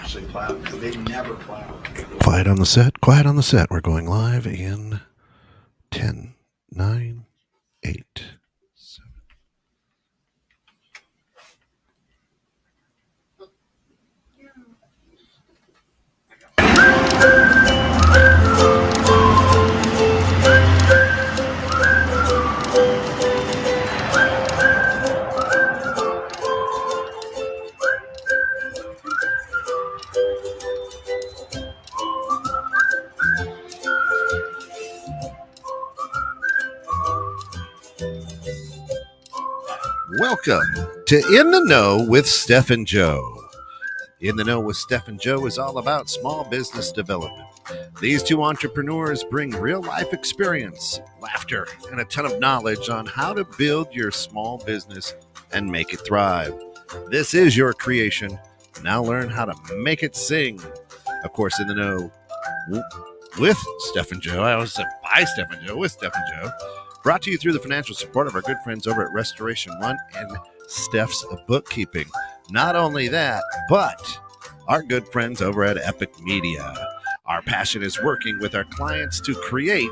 actually plowed because they never plowed. Quiet on the set. Quiet on the set. We're going live in 10, 9, 8, 7. Welcome to In the Know with Steph and Joe. In the Know with Steph and Joe is all about small business development. These two entrepreneurs bring real-life experience, laughter, and a ton of knowledge on how to build your small business and make it thrive. This is your creation. Now learn how to make it sing. Of course, In the Know with Steph and Joe. I always said by Steph and Joe, with Steph and Joe. Brought to you through the financial support of our good friends over at Restoration One and Steph's Bookkeeping. Not only that, but our good friends over at Epic Media. Our passion is working with our clients to create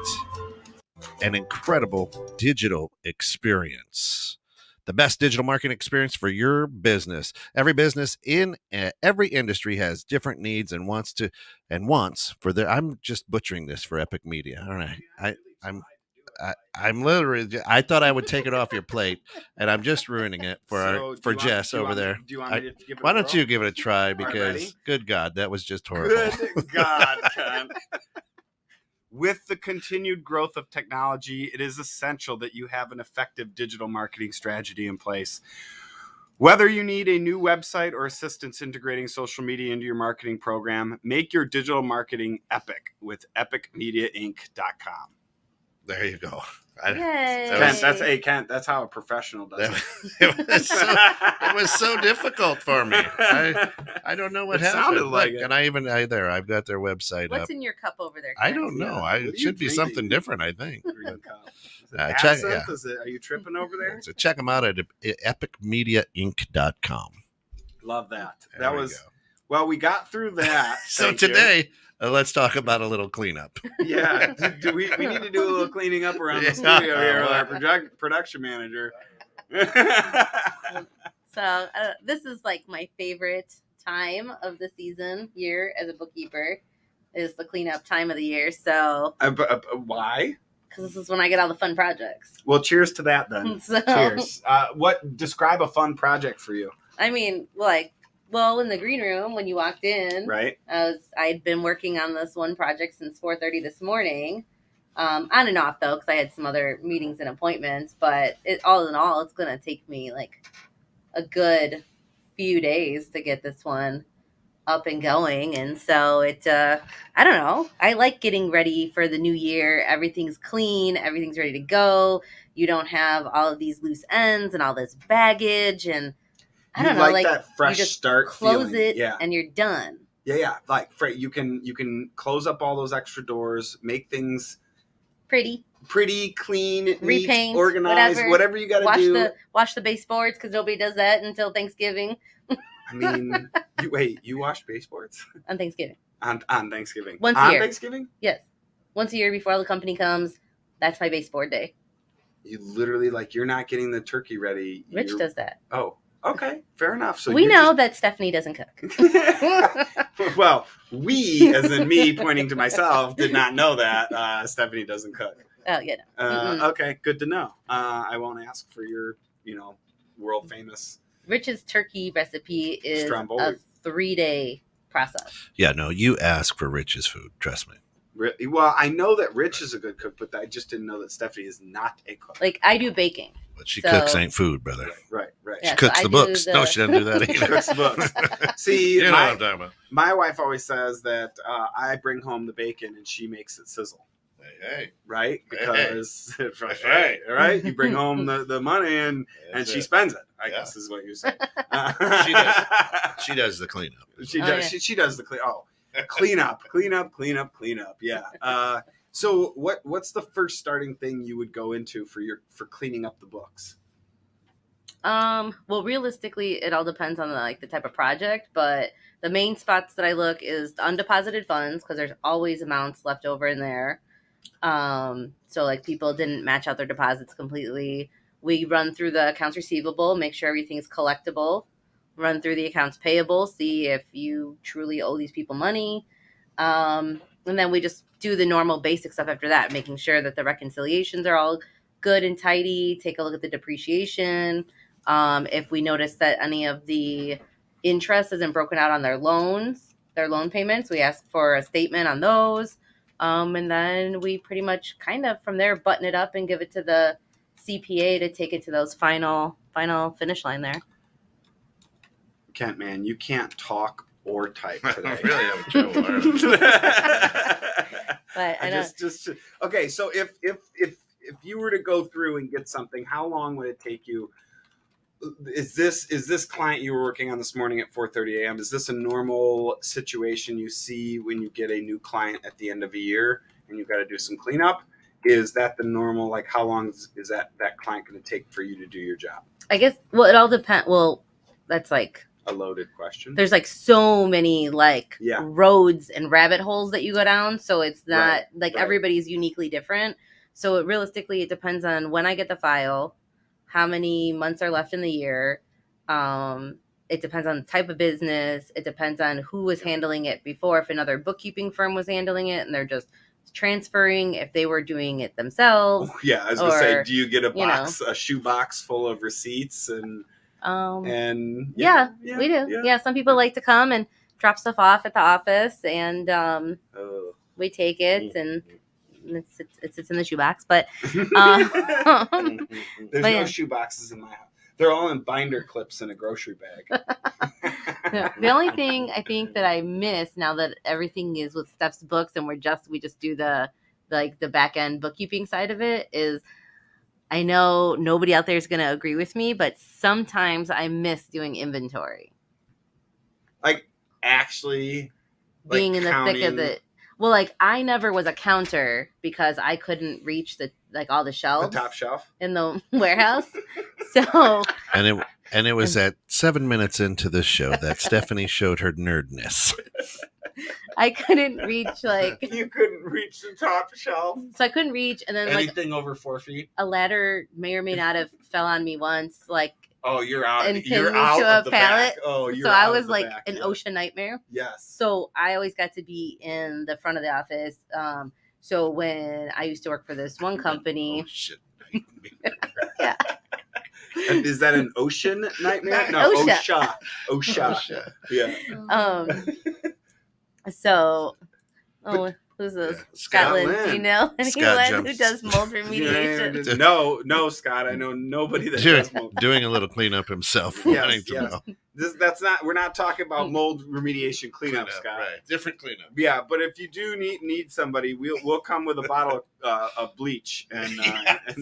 an incredible digital experience. The best digital marketing experience for your business. Every business in every industry has different needs and wants for their. I'm just butchering this for Epic Media. All right, I'm literally. I thought I would take it off your plate, and I'm just ruining it for Jess over there. Do you want me to give it Why a don't whirl? you give it a try? Because ready? good God, that was just horrible. Good God, Ken. With the continued growth of technology, it is essential that you have an effective digital marketing strategy in place. Whether you need a new website or assistance integrating social media into your marketing program, make your digital marketing epic with epicmediainc.com. There you go. Kent, that's how a professional does it. It was so difficult for me. I don't know what happened. Sounded like it. And I've got their website What's up. in your cup over there, Ken? I don't know. It should be something different, I think. Are you tripping over there? So check them out at epicmediainc.com. Love that. There Well, we got through that. So today, let's talk about a little cleanup. Yeah. We need to do a little cleaning up around the studio here with our production manager. So this is like my favorite time of the year as a bookkeeper is the cleanup time of the year. So why? Because this is when I get all the fun projects. Well, cheers to that then. Cheers. Describe a fun project for you? I mean, in the green room when you walked in, right? I'd been working on this one project since 4:30 this morning, on and off though, because I had some other meetings and appointments. But all in all, it's gonna take me like a good few days to get this one up and going. And so I don't know. I like getting ready for the new year. Everything's clean. Everything's ready to go. You don't have all of these loose ends and all this baggage and. I don't know, like that fresh you just start close feeling. it and you're done. Yeah. Like you can close up all those extra doors, make things pretty, clean, repaint, neat, organized, whatever you got to do. Wash the baseboards because nobody does that until Thanksgiving. I mean, you wash baseboards on Thanksgiving? On Thanksgiving? Once a year. Thanksgiving? Yes, once a year before the company comes. That's my baseboard day. You literally you're not getting the turkey ready. Rich does that. Oh. Okay, fair enough. So we know that Stephanie doesn't cook. Well, we, as in me pointing to myself, did not know that Stephanie doesn't cook. Oh, yeah. No. Okay, good to know. I won't ask for your, world famous. Rich's turkey recipe is a 3-day process. Yeah, no, you ask for Rich's food. Trust me. Well, I know that Rich is a good cook, but I just didn't know that Stephanie is not a cook. I do baking. But she cooks ain't food, brother. Right. Yeah, she cooks the books. No, she doesn't do that either. She cooks the books. See, you know what I'm talking about. My wife always says that I bring home the bacon and she makes it sizzle. Hey. Right? Because right? You bring home the money and she spends it. I guess is what you say. She does the cleanup. She does the clean. Oh, clean up. Yeah. So what's the first starting thing you would go into for cleaning up the books? Well, realistically, it all depends on the type of project, but the main spots that I look is the undeposited funds because there's always amounts left over in there. So like people didn't match out their deposits completely. We run through the accounts receivable, make sure everything's collectible. Run through the accounts payable, see if you truly owe these people money. And then we just do the normal basic stuff after that, making sure that the reconciliations are all good and tidy. Take a look at the depreciation. If we notice that any of the interest isn't broken out on their loans, their loan payments, we ask for a statement on those. And then we pretty much kind of from there button it up and give it to the CPA to take it to those final finish line there. Kent, man, you can't talk or type today. I really have trouble learning. But I know. just okay. So if you were to go through and get something, how long would it take you? Is this client you were working on this morning at 4:30 a.m.? Is this a normal situation you see when you get a new client at the end of a year and you've got to do some cleanup? Is that the normal? Like, how long is that client going to take for you to do your job? I guess. Well, it all depends. Well, that's like a loaded question. There's like so many Yeah. roads and rabbit holes that you go down, so it's not Right. Everybody's uniquely different. So realistically, it depends on when I get the file, how many months are left in the year. It depends on the type of business. It depends on who was handling it before. If another bookkeeping firm was handling it and they're just transferring, if they were doing it themselves. Oh, yeah, I was gonna say, do you get a you a shoe box full of receipts and yeah, we do. Yeah, some people like to come and drop stuff off at the office, and we take it and it sits in the shoebox. But there's but no shoe boxes in my house. They're all in binder clips in a grocery bag. The only thing I think that I miss now that everything is with Steph's books and we just do the back end bookkeeping side of it is. I know nobody out there is going to agree with me, but sometimes I miss doing inventory. Like actually being in the thick of it. Well, like I never was a counter because I couldn't reach all the shelves. The top shelf in the warehouse. So and it was at 7 minutes into this show that Stephanie showed her nerdness. I couldn't reach you couldn't reach the top shelf. So I couldn't reach, and then anything over 4 feet. A ladder may or may not have fell on me once. Oh, you're out. And you're pinned out to of a the pallet. Back. Oh, you're so out I was of the back, an ocean nightmare. Yes. So I always got to be in the front of the office. So when I used to work for this one company, Ocean nightmare. Yeah. And is that an ocean nightmare? No, OSHA. Yeah. So, who's this? Yeah. Scotland. Do you know anyone who does mold remediation? No, Scott. I know nobody that does mold. Doing a little cleanup himself. Yes. We're not talking about mold remediation cleanup, Scott. Right. Different cleanup. Yeah, but if you do need somebody, we'll come with a bottle of bleach and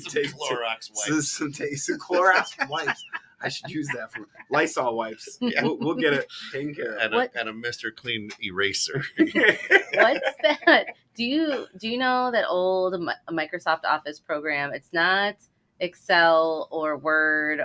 take Clorox wipes. Some Clorox wipes. I should use that for Lysol wipes. Yeah. We'll get it taken care of. And a Mr. Clean eraser. What's that? Do you know that old Microsoft Office program? It's not Excel or Word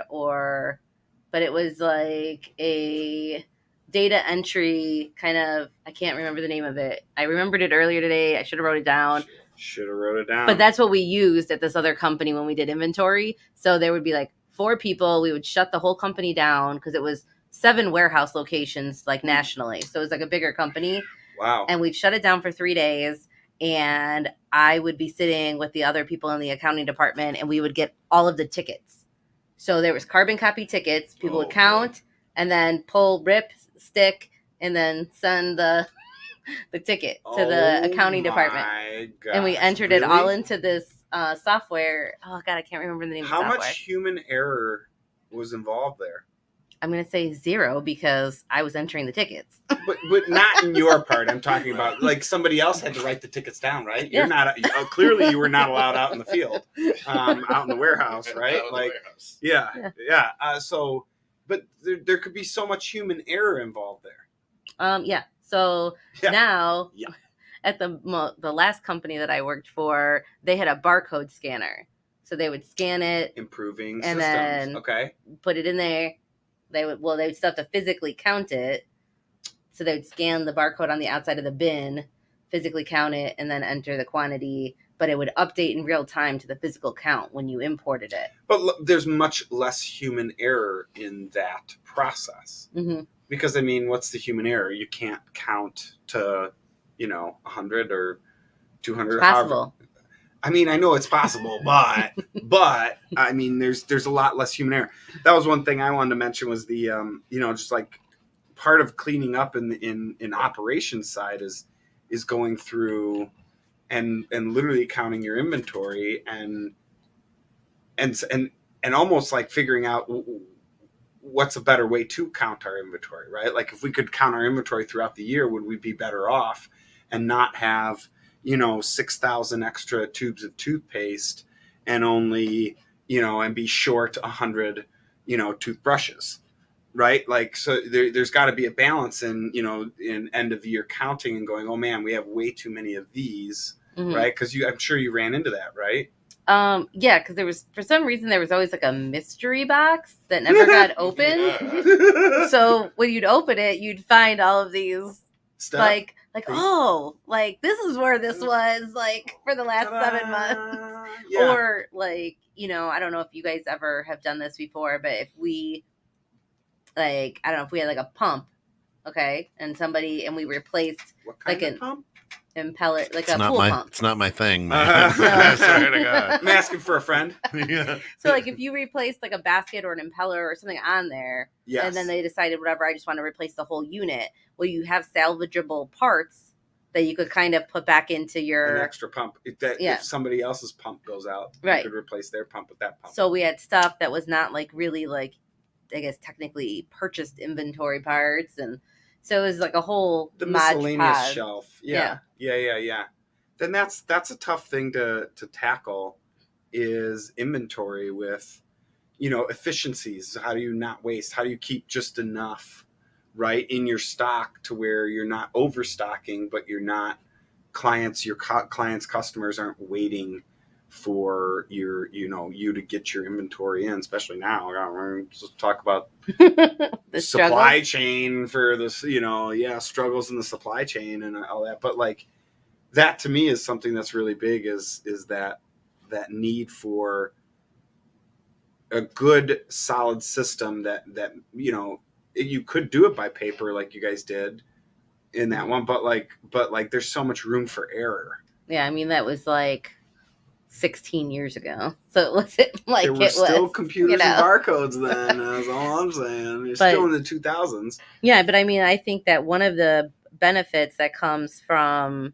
but it was like a data entry kind of. I can't remember the name of it. I remembered it earlier today. I should have wrote it down. Should have wrote it down. But that's what we used at this other company when we did inventory. So there would be 4 people. We would shut the whole company down because it was 7 warehouse locations nationally. So it was a bigger company. Wow. And we'd shut it down for 3 days. And I would be sitting with the other people in the accounting department and we would get all of the tickets. So there was carbon copy tickets. People would count and then rip, stick, and then send the ticket to the accounting department. Gosh. And we entered it all into this software. Oh God, I can't remember the name of the software. How much human error was involved there? I'm going to say 0 because I was entering the tickets. But not in your part. I'm talking about somebody else had to write the tickets down, right? Yeah. You're not clearly you were not allowed out in the field, out in the warehouse, right? Yeah. But there could be so much human error involved there. Yeah. So now at the last company that I worked for, they had a barcode scanner. So they would scan it, Improving and systems. then Okay. put it in there. They would still have to physically count it. So they would scan the barcode on the outside of the bin, physically count it, and then enter the quantity. But it would update in real time to the physical count when you imported it. But there's much less human error in that process. Mm-hmm. Because, I mean, what's the human error? You can't count to, 100 or 200. It's possible. However, I mean, I know it's possible, but I mean, there's a lot less human error. That was one thing I wanted to mention was the, just like part of cleaning up in operations side is going through and literally counting your inventory and almost like figuring out what's a better way to count our inventory, right? Like if we could count our inventory throughout the year, would we be better off and not have 6,000 extra tubes of toothpaste and only and be short 100 toothbrushes, right? Like, so there's got to be a balance in in end of year counting and going, oh man, we have way too many of these, Mm-hmm. right? Because I'm sure you ran into that, right? Yeah, because there was, for some reason, there was always like a mystery box that never got opened. So when you'd open it, you'd find all of these stuff like this is where this was like for the last Ta-da! 7 months. Yeah. Or like, I don't know if you guys ever have done this before, but if we I don't know if we had like a pump, okay, and we replaced What kind like of pump? impeller, like It's a pool pump. It's not my thing, man. I swear to God. I'm asking for a friend. Yeah. So like if you replaced like a basket or an impeller or something on there, Yes. and then they decided whatever, I just want to replace the whole unit. Well, you have salvageable parts that you could kind of put back into your an extra pump. If somebody else's pump goes out, right, you could replace their pump with that pump. So we had stuff that was not like really like, I guess technically purchased inventory parts, and so it was like a whole miscellaneous pod. Shelf. Yeah. Then that's a tough thing to tackle, is inventory with efficiencies. How do you not waste? How do you keep just enough right in your stock to where you're not overstocking, but you're not your clients customers aren't waiting for you to get your inventory in, especially now. We're going to talk about the supply chain for this, struggles in the supply chain and all that. But like that to me is something that's really big, is that need for a good solid system that you could do it by paper like you guys did in that one, but there's so much room for error. Yeah, I mean that was like 16 years ago, so it wasn't like there were still computers and barcodes then. That's all I'm saying. You're still in the 2000s. Yeah, but I mean, I think that one of the benefits that comes from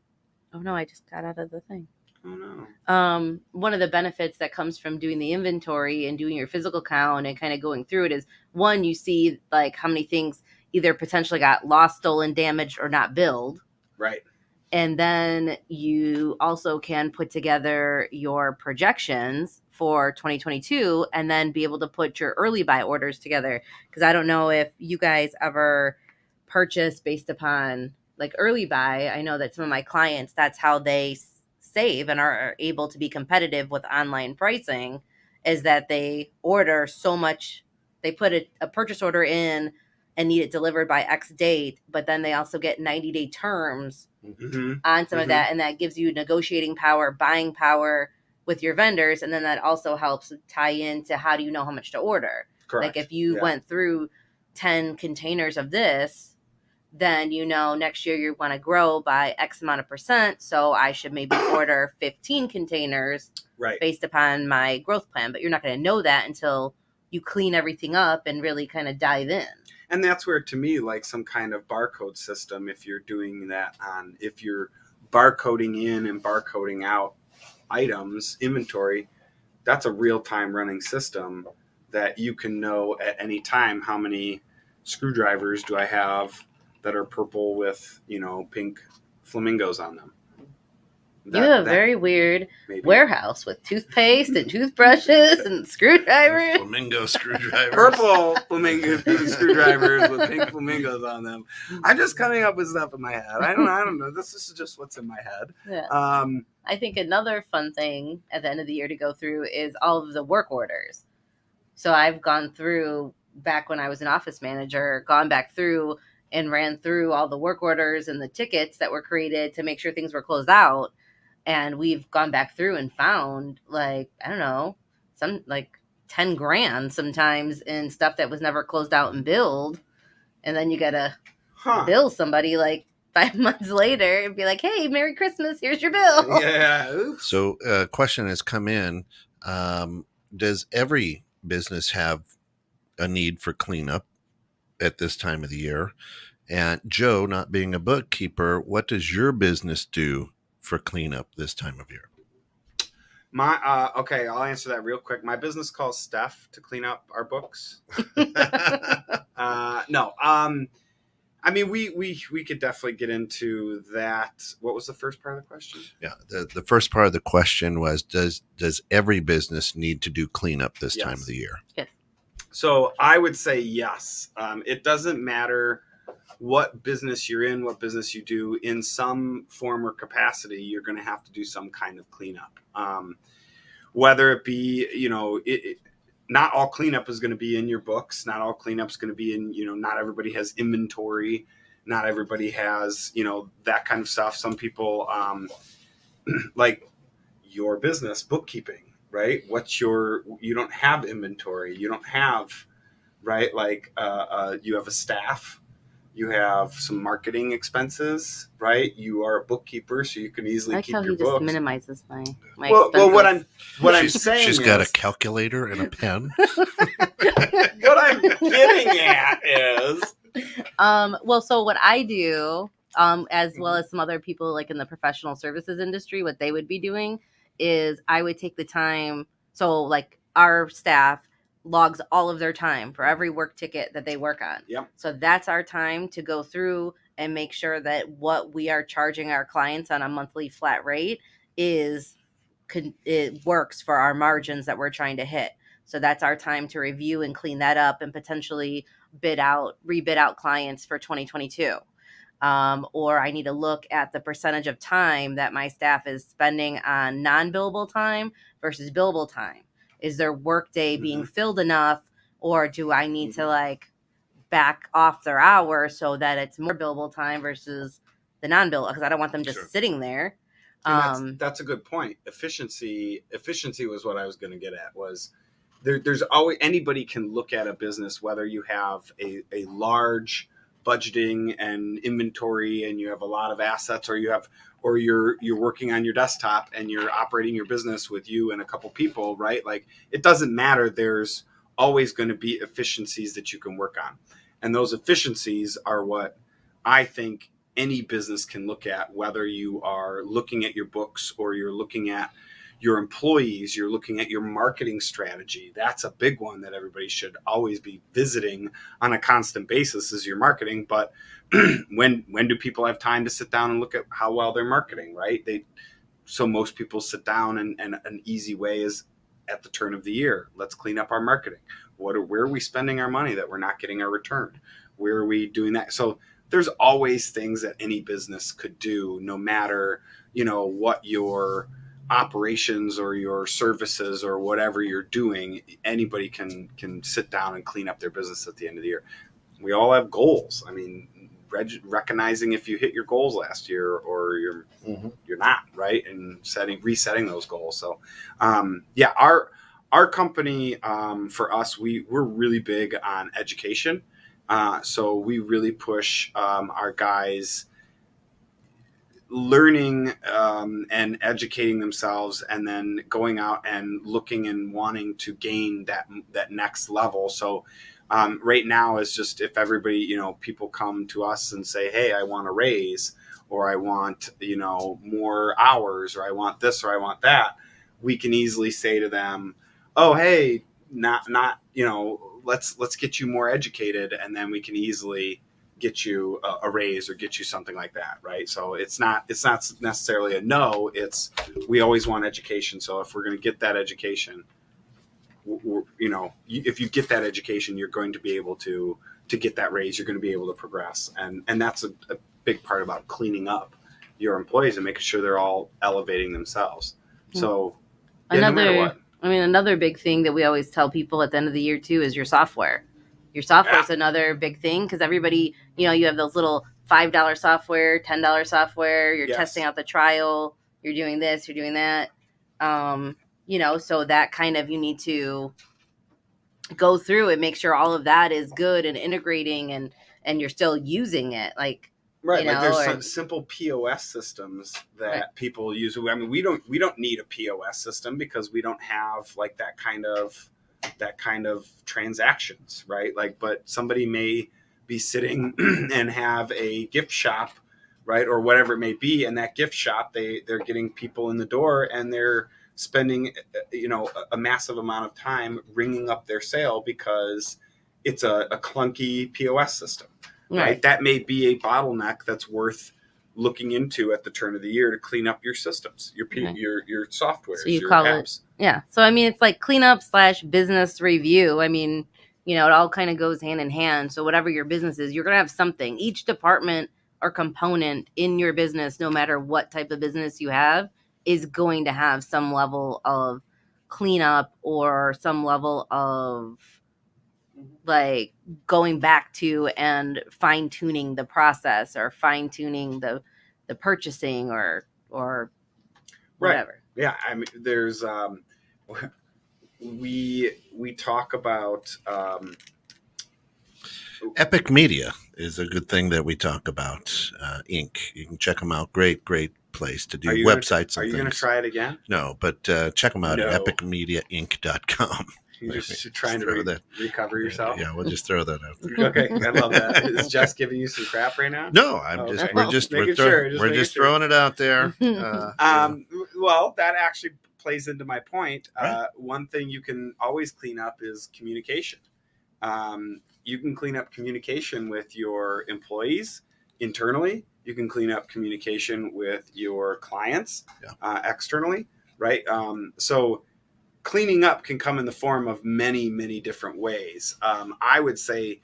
I just got out of the thing. Oh no. One of the benefits that comes from doing the inventory and doing your physical count and kind of going through it is, one, you see like how many things either potentially got lost, stolen, damaged, or not billed. Right. And then you also can put together your projections for 2022 and then be able to put your early buy orders together. Because I don't know if you guys ever purchase based upon like early buy. I know that some of my clients, that's how they save and are able to be competitive with online pricing, is that they order so much. They put a purchase order in and need it delivered by X date, but then they also get 90-day terms on some of that, and that gives you negotiating power, buying power with your vendors, and then that also helps tie into how do you know how much to order. Correct. Like if you went through 10 containers of this, then next year you want to grow by X amount of percent, so I should maybe order 15 containers based upon my growth plan. But you're not going to know that until you clean everything up and really kind of dive in. And that's where, to me, like some kind of barcode system, if you're doing that if you're barcoding in and barcoding out items, inventory, that's a real-time running system that you can know at any time how many screwdrivers do I have that are purple with, pink flamingos on them. You have a very weird maybe. warehouse with toothpaste and toothbrushes and screwdrivers. Flamingo screwdrivers. Purple flamingo screwdrivers with pink flamingos on them. I'm just coming up with stuff in my head. I don't know. This is just what's in my head. Yeah. I think another fun thing at the end of the year to go through is all of the work orders. So I've gone through, back when I was an office manager, gone back through and ran through all the work orders and the tickets that were created to make sure things were closed out. And we've gone back through and found, like, I don't know, some like 10 grand sometimes in stuff that was never closed out and billed. And then you got to bill somebody like 5 months later and be like, hey, Merry Christmas, here's your bill. Yeah. Oops. So a question has come in. Does every business have a need for cleanup at this time of the year? And Joe, not being a bookkeeper, what does your business do for cleanup this time of year? Okay, I'll answer that real quick. My business calls Steph to clean up our books. No. I mean, we could definitely get into that. What was the first part of the question? Yeah, the first part of the question was, does every business need to do cleanup this time of the year? Yes. So I would say yes. It doesn't matter what business you're in, what business you do, in some form or capacity, you're going to have to do some kind of cleanup. Whether it be, not all cleanup is going to be in your books. Not all cleanup is going to be in, not everybody has inventory. Not everybody has, that kind of stuff. Some people, like your business, bookkeeping, right? You don't have inventory. You don't have, right? Like, you have a staff. You have some marketing expenses, right? You are a bookkeeper, so you can easily keep your books. I like how he just minimizes my well, expenses. what I'm saying she's is, got a calculator and a pen. what I'm getting at is, so what I do, as well as some other people like in the professional services industry, what they would be doing is I would take the time. So like our staff logs all of their time for every work ticket that they work on. Yep. So that's our time to go through and make sure that what we are charging our clients on a monthly flat rate it works for our margins that we're trying to hit. So that's our time to review and clean that up and potentially rebid out clients for 2022. Or I need to look at the percentage of time that my staff is spending on non-billable time versus billable time. Is their workday being filled enough, or do I need to like back off their hours so that it's more billable time versus the non-billable? Because I don't want them just sitting there. That's a good point. Efficiency was what I was going to get at. Was there's always, anybody can look at a business, whether you have a large budgeting and inventory and you have a lot of assets, or you're working on your desktop and you're operating your business with you and a couple people, right? Like, it doesn't matter. There's always going to be efficiencies that you can work on. And those efficiencies are what I think any business can look at, whether you are looking at your books or you're looking at your employees, you're looking at your marketing strategy. That's a big one that everybody should always be visiting on a constant basis, is your marketing. But when do people have time to sit down and look at how well they're marketing, right? So most people sit down, and an easy way is at the turn of the year, let's clean up our marketing. Where are we spending our money that we're not getting our return? Where are we doing that? So there's always things that any business could do, no matter, what your operations or your services or whatever you're doing. Anybody can sit down and clean up their business at the end of the year. We all have goals. I mean, recognizing if you hit your goals last year or you're not, right, and resetting those goals. So our company, for us, we're really big on education. So we really push our guys learning and educating themselves, and then going out and looking and wanting to gain that next level. So right now is just, if everybody, people come to us and say, hey, I want a raise, or I want, more hours, or I want this, or I want that, we can easily say to them, oh, hey, not, let's get you more educated. And then we can easily get you a raise or get you something like that, right? So it's not necessarily a no. It's we always want education. So if we're going to get that education, if you get that education, you're going to be able to get that raise. You're going to be able to progress, and that's a big part about cleaning up your employees and making sure they're all elevating themselves. So no matter what. Another big thing that we always tell people at the end of the year too is your software. Your software is another big thing because everybody, you have those little $5 software, $10 software. You're testing out the trial. You're doing this. You're doing that. So that kind of you need to go through and make sure all of that is good and integrating and you're still using it. Like right, there's some simple POS systems that people use. I mean, we don't need a POS system because we don't have like that kind of transactions, right? Like, but somebody may be sitting and have a gift shop, right, or whatever it may be, and that gift shop they're getting people in the door and they're spending a massive amount of time ringing up their sale because it's a clunky POS system, right? That may be a bottleneck that's worth looking into at the turn of the year to clean up your systems, your software, so your apps. So I mean, it's like cleanup / business review. I mean, it all kind of goes hand in hand. So whatever your business is, you're going to have something. Each department or component in your business, no matter what type of business you have, is going to have some level of cleanup or some level of like going back to and fine tuning the process or fine tuning the purchasing or whatever. Yeah. I mean, there's, we talk about, Epic Media is a good thing that we talk about. Inc. You can check them out. Great place to do websites. Are you going to try it again? No, but check them out at epicmediainc.com. You're just trying to recover yourself? Yeah, we'll just throw that out there. Okay, I love that. Is Jess giving you some crap right now? No, we're just throwing it out there. Well, that actually plays into my point. Right. One thing you can always clean up is communication. You can clean up communication with your employees internally. You can clean up communication with your clients externally, right? So cleaning up can come in the form of many, many different ways. I would say,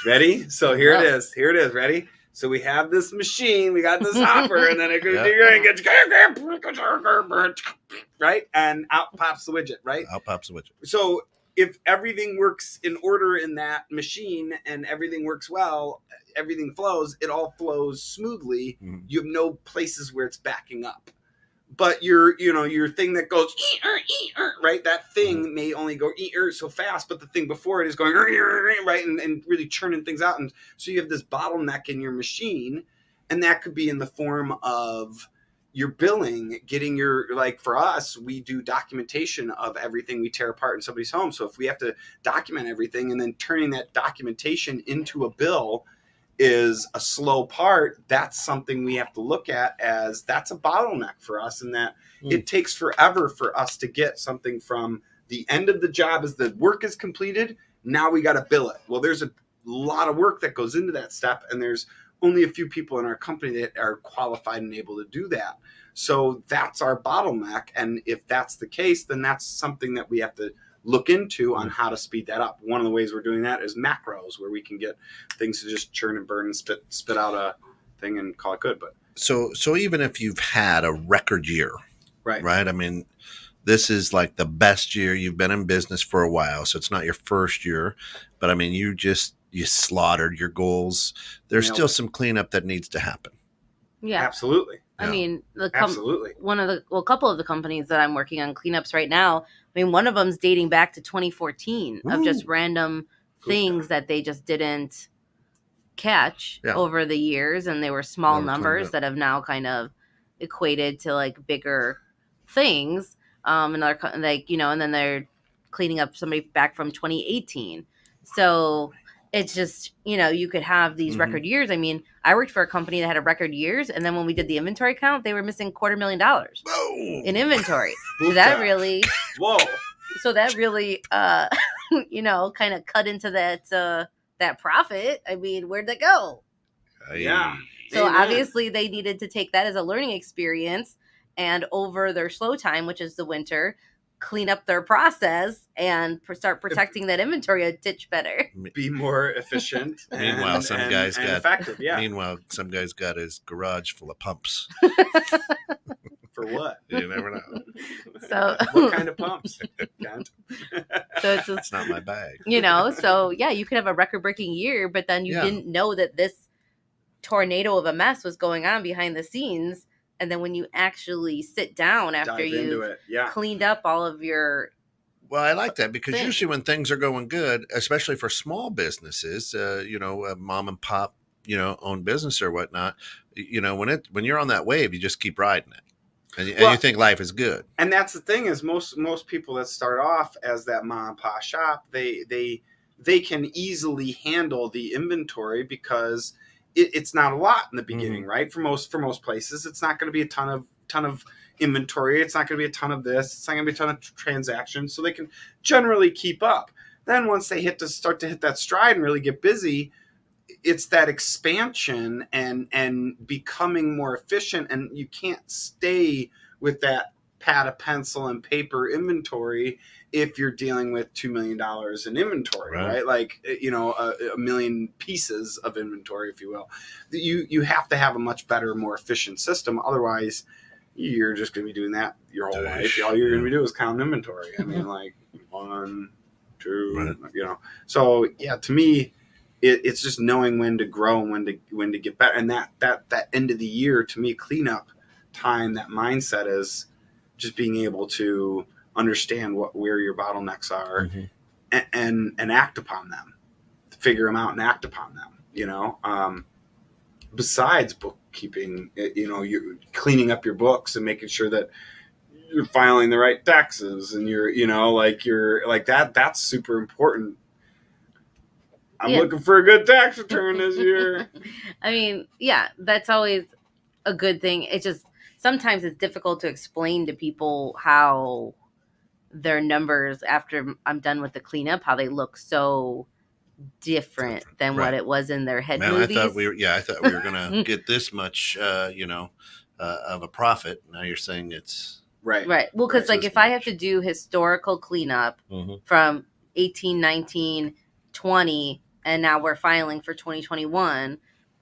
ready? So here it is. Ready? So we have this machine, we got this hopper, and then it goes, right? And out pops the widget, right? So if everything works in order in that machine and everything works well, everything flows, it all flows smoothly. Mm-hmm. You have no places where it's backing up. But your thing that goes, right? That thing may only go so fast, but the thing before it is going, right? And really churning things out. And so you have this bottleneck in your machine. And that could be in the form of your billing, getting for us, we do documentation of everything we tear apart in somebody's home. So if we have to document everything and then turning that documentation into a bill is a slow part, that's something we have to look at as that's a bottleneck for us, and that it takes forever for us to get something from the end of the job as the work is completed. Now we got to bill it. Well, there's a lot of work that goes into that step, and there's only a few people in our company that are qualified and able to do that. So that's our bottleneck. And if that's the case, then that's something that we have to look into on how to speed that up. One of the ways we're doing that is macros, where we can get things to just churn and burn and spit out a thing and call it good. But so even if you've had a record year, right? I mean, this is like the best year. You've been in business for a while, so it's not your first year, but I mean, you slaughtered your goals. There's still some cleanup that needs to happen. Yeah, absolutely. I mean, absolutely. A couple of the companies that I'm working on cleanups right now, I mean, one of them's dating back to 2014 of just random things that they just didn't catch over the years. And they were small numbers that have now kind of equated to like bigger things. And they're like, and then they're cleaning up somebody back from 2018. So it's just, you could have these record years. I mean, I worked for a company that had a record years, and then when we did the inventory count, they were missing $250,000 in inventory. So that really, kind of cut into that profit, I mean, where'd they go? Yeah. So Amen. obviously they needed to take that as a learning experience, and over their slow time, which is the winter, clean up their process and start protecting that inventory a ditch better. Be more efficient. Meanwhile, and, some and, guys and got effective. Yeah. Meanwhile, some guy's got his garage full of pumps. For what? You never know. So What kind of pumps? Kent? So it's just, It's not my bag. So yeah, you could have a record-breaking year, but then you Yeah. didn't know that this tornado of a mess was going on behind the scenes. And then when you actually sit down after Dive into you've it. Yeah. cleaned up all of your Well, I like that because thing. usually when things are going good, especially for small businesses, a mom and pop, own business or whatnot, when you're on that wave, you just keep riding it, and you think life is good. And that's the thing is most people that start off as that mom and pop shop, they can easily handle the inventory because it's not a lot in the beginning, right? For most places, it's not going to be a ton of inventory. It's not going to be a ton of this. It's not going to be a ton of transactions, so they can generally keep up. Then once they start to hit that stride and really get busy, it's that expansion and becoming more efficient, and you can't stay with that pad of pencil and paper inventory if you're dealing with $2 million in inventory, right? Like, a million pieces of inventory, if you will. You have to have a much better, more efficient system. Otherwise, you're just going to be doing that your whole life. All you're going to be doing is counting inventory. I mean, like 1, 2, So yeah, to me, it's just knowing when to grow and when to get better. And that end of the year, to me, cleanup time, that mindset is just being able to understand where your bottlenecks are, and act upon them, figure them out and act upon them. Besides bookkeeping, you're cleaning up your books and making sure that you're filing the right taxes, and you're like that. That's super important. I'm looking for a good tax return this year. I mean, yeah, that's always a good thing. It's just sometimes it's difficult to explain to people how their numbers after I'm done with the cleanup, how they look so different than what it was in their head movies. I thought we were gonna get this much of a profit. Now you're saying it's right. Well, because if I have to do historical cleanup from 18, 19, 20, and now we're filing for 2021,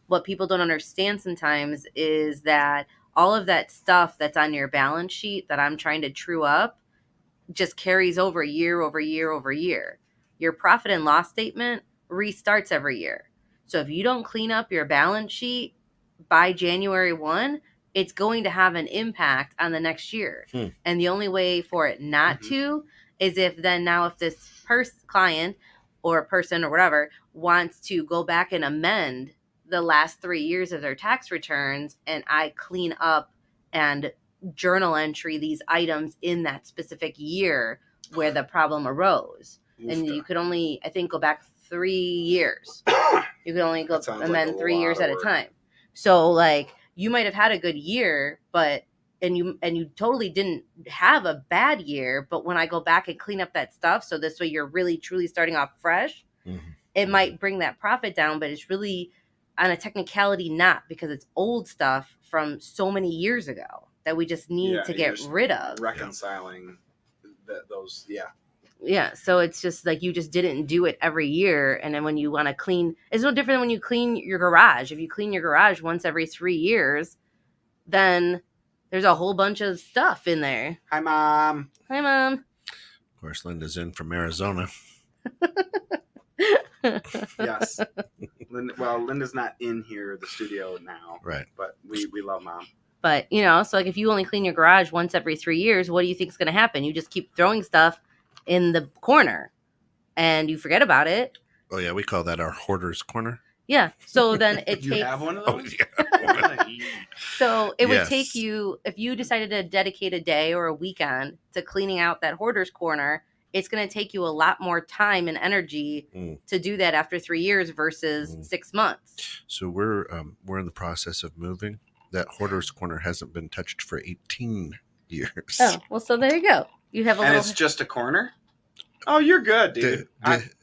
what people don't understand sometimes is that all of that stuff that's on your balance sheet that I'm trying to true up just carries over year over year over year. Your profit and loss statement restarts every year. So if you don't clean up your balance sheet by January 1, it's going to have an impact on the next year. And the only way for it not to is if this client or person or whatever wants to go back and amend the last 3 years of their tax returns, and I clean up and journal entry these items in that specific year where the problem arose. And you could only, I think, go back 3 years. You could only go amend 3 years at a time. So you might have had a good year, and you totally didn't have a bad year, but when I go back and clean up that stuff, so this way you're really truly starting off fresh, it might bring that profit down, but it's really on a technicality not, because it's old stuff from so many years ago that we just need to get rid of. Reconciling those, Yeah, so it's just you just didn't do it every year. And then when you want to clean, it's no different than when you clean your garage. If you clean your garage once every 3 years, then there's a whole bunch of stuff in there. Hi, Mom. Hi, Mom. Of course, Linda's in from Arizona. Yes. Linda's not in here, the studio now. Right. But we love Mom. But, so if you only clean your garage once every 3 years, what do you think is going to happen? You just keep throwing stuff in the corner and you forget about it. Oh, yeah. We call that our hoarder's corner. Yeah. So then it You takes... have one of those? Oh, yeah. So it would take you, if you decided to dedicate a day or a weekend to cleaning out that hoarder's corner, it's going to take you a lot more time and energy to do that after 3 years versus 6 months. So we're in the process of moving. That hoarder's corner hasn't been touched for 18 years. Oh, well, so there you go. You have a little... it's just a corner? Oh, you're good, dude.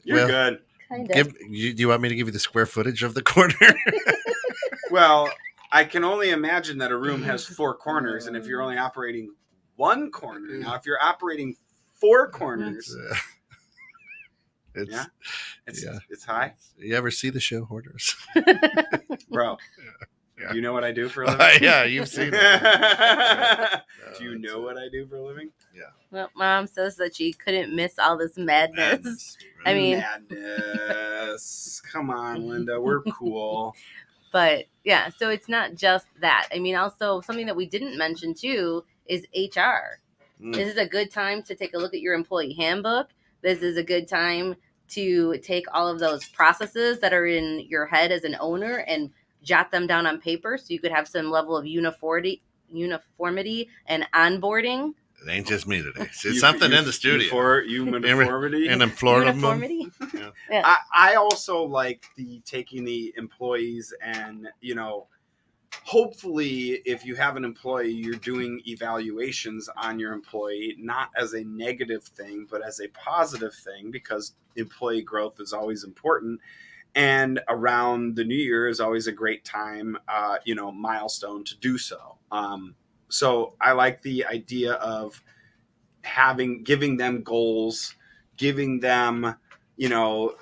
You're well, good. Kind of. do you want me to give you the square footage of the corner? Well, I can only imagine that a room has 4 corners, and if you're only operating one corner, now if you're operating 4 corners, It's yeah, it's yeah. it's high, You ever see the show Hoarders? bro. Yeah. Do you know what I do for a living? Yeah, you've seen it. Yeah. Do you know what I do for a living? Well, Mom says that she couldn't miss all this madness. Madness, I mean- Madness. Come on, Linda. We're cool. But yeah, so it's not just that. I mean, also something that we didn't mention too is HR. Mm. This is a good time to take a look at your employee handbook. This is a good time to take all of those processes that are in your head as an owner and jot them down on paper so you could have some level of uniformity and onboarding. It ain't just me today. It's something in the studio. Uniformity. And in Florida. Uniformity. Yeah. I also like taking the employees and, hopefully if you have an employee, you're doing evaluations on your employee, not as a negative thing, but as a positive thing, because employee growth is always important. And around the new year is always a great time, milestone to do so. So I like the idea of giving them goals, giving them,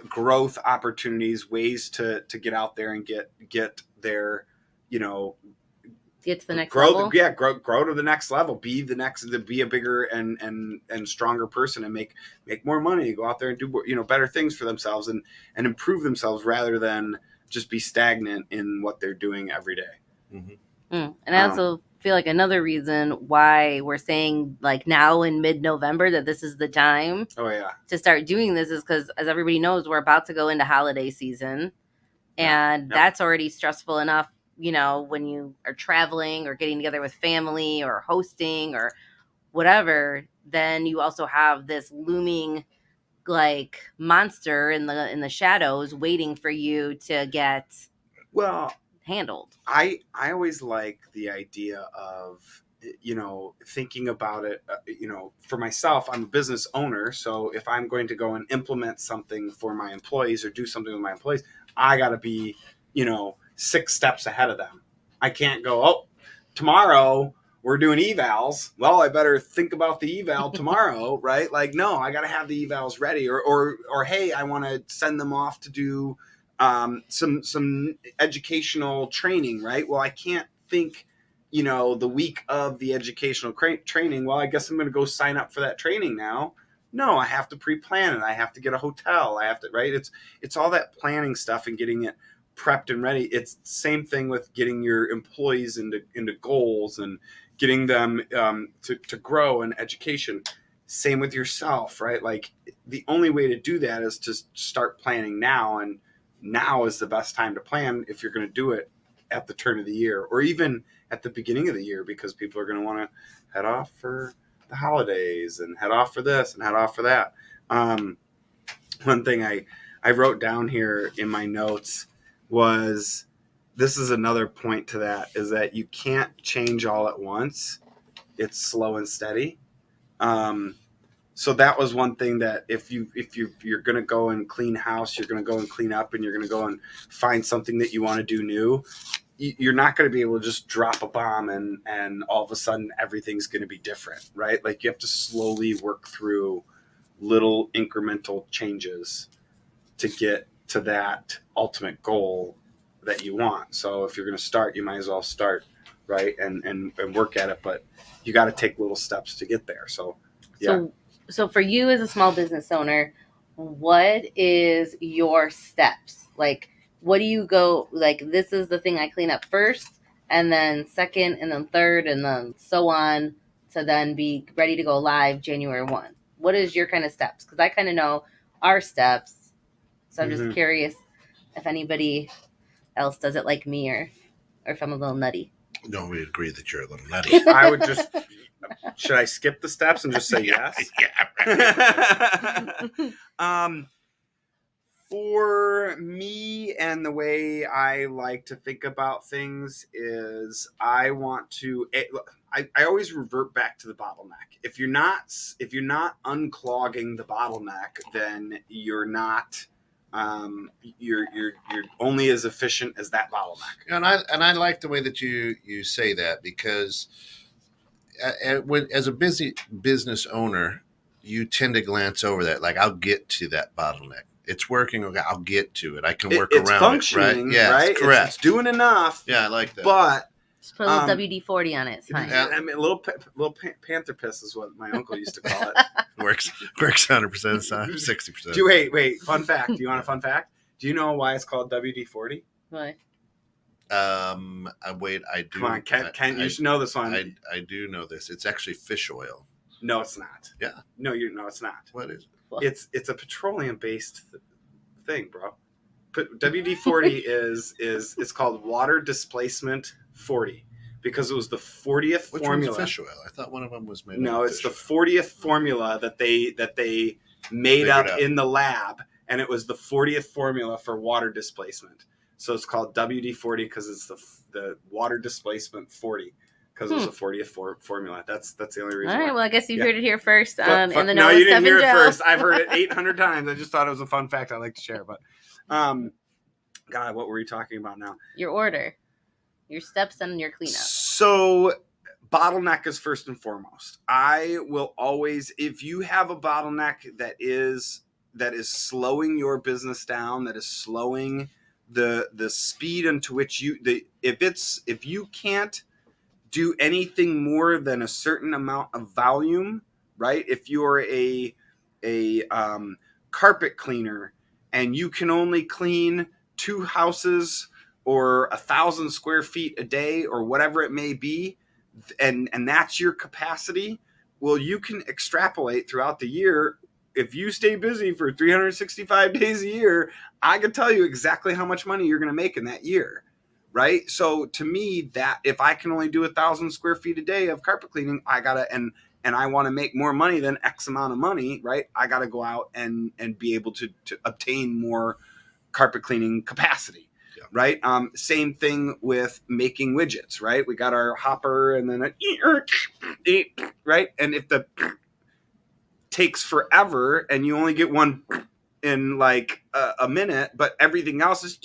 growth opportunities, ways to get out there and get their, Get to the next grow level. grow to the next level, be a bigger and stronger person, and make more money, go out there and do better things for themselves and improve themselves rather than just be stagnant in what they're doing every day. Mm-hmm. And I also feel like another reason why we're saying like now in mid-November that this is the time to start doing this is because, as everybody knows, we're about to go into holiday season, and that's already stressful enough, when you are traveling or getting together with family or hosting or whatever. Then you also have this looming like monster in the shadows waiting for you to get handled. I always like the idea of, thinking about it, for myself. I'm a business owner. So if I'm going to go and implement something for my employees or do something with my employees, I got to be, 6 steps ahead of them. I can't go, tomorrow we're doing evals. Well, I better think about the eval tomorrow, right? Like, no, I got to have the evals ready, or hey, I want to send them off to do some educational training, right? Well, I can't think, the week of the educational training. Well, I guess I'm going to go sign up for that training now. No, I have to pre-plan it. I have to get a hotel. I have to, right? It's all that planning stuff and getting it prepped and ready. It's the same thing with getting your employees into goals and getting them to grow in education. Same with yourself, right? Like, the only way to do that is to start planning now, and now is the best time to plan if you're going to do it at the turn of the year or even at the beginning of the year, because people are going to want to head off for the holidays and head off for this and head off for that. One thing I wrote down here in my notes was, this is another point to that, is that you can't change all at once. It's slow and steady. So that was one thing, that if you're going to go and clean house, you're going to go and clean up, and you're going to go and find something that you want to do new, you're not going to be able to just drop a bomb and all of a sudden everything's going to be different, right? Like, you have to slowly work through little incremental changes to get to that ultimate goal that you want. So if you're going to start, you might as well start, right? And work at it, but you got to take little steps to get there. So, yeah. So for you as a small business owner, what is your steps? Like, what do you go, like, this is the thing I clean up first, and then second, and then third, and then so on, to then be ready to go live January 1. What is your kind of steps? Because I kind of know our steps. So I'm just curious if anybody else does it like me, or if I'm a little nutty. No, we agree that you're a little nutty. I would just, should I skip the steps and just say yes? Yeah. For me, and the way I like to think about things is, I I always revert back to the bottleneck. If you're not unclogging the bottleneck, then you're not you're only as efficient as that bottleneck. And I like the way that you say that, because as a busy business owner, you tend to glance over that. Like, I'll get to that bottleneck. It's working. Okay, I'll get to it. I can work It's around functioning, it. Right? Yeah, right? correct. It's doing enough. Yeah, I like that. But Just put a little WD-40 on it. It's fine. I mean, a little panther piss is what my uncle used to call it. works 100% of the time, 60%. Wait. Fun fact. Do you want a fun fact? Do you know why it's called WD-40? Why? Wait, I do. Come on, Ken, you should know this one. I do know this. It's actually fish oil. No, it's not. Yeah. No, it's not. What is it? It's a petroleum-based thing, bro. WD-40 is it's called water displacement 40 because it was the 40th Which formula. one's fish oil? I thought one of them was made. No, of it's fish the 40th formula that they made up in the lab, and it was the 40th formula for water displacement. So it's called WD-40 because it's the water displacement 40 because it was the 40th formula. That's the only reason. All right. why. Well, I guess you heard it here first. But, In the no, know you with didn't Steph hear and it Joe. first. I've heard it 800 times. I just thought it was a fun fact I'd like to share. But, God, what were we talking about now? Your order, your steps, and your cleanup. So, bottleneck is first and foremost. I will always, if you have a bottleneck that is slowing your business down, that is slowing the speed into which if you can't do anything more than a certain amount of volume, right? If you're a carpet cleaner and you can only clean 2 houses or 1,000 square feet a day or whatever it may be, and that's your capacity, well, you can extrapolate throughout the year. If you stay busy for 365 days a year, I can tell you exactly how much money you're going to make in that year, right? So to me, that if I can only do 1,000 square feet a day of carpet cleaning, I gotta and I want to make more money than X amount of money, right? I got to go out and be able to obtain more carpet cleaning capacity. Yeah. Right. Same thing with making widgets, right? We got our hopper and then right. And if the takes forever and you only get one in like a minute, but everything else is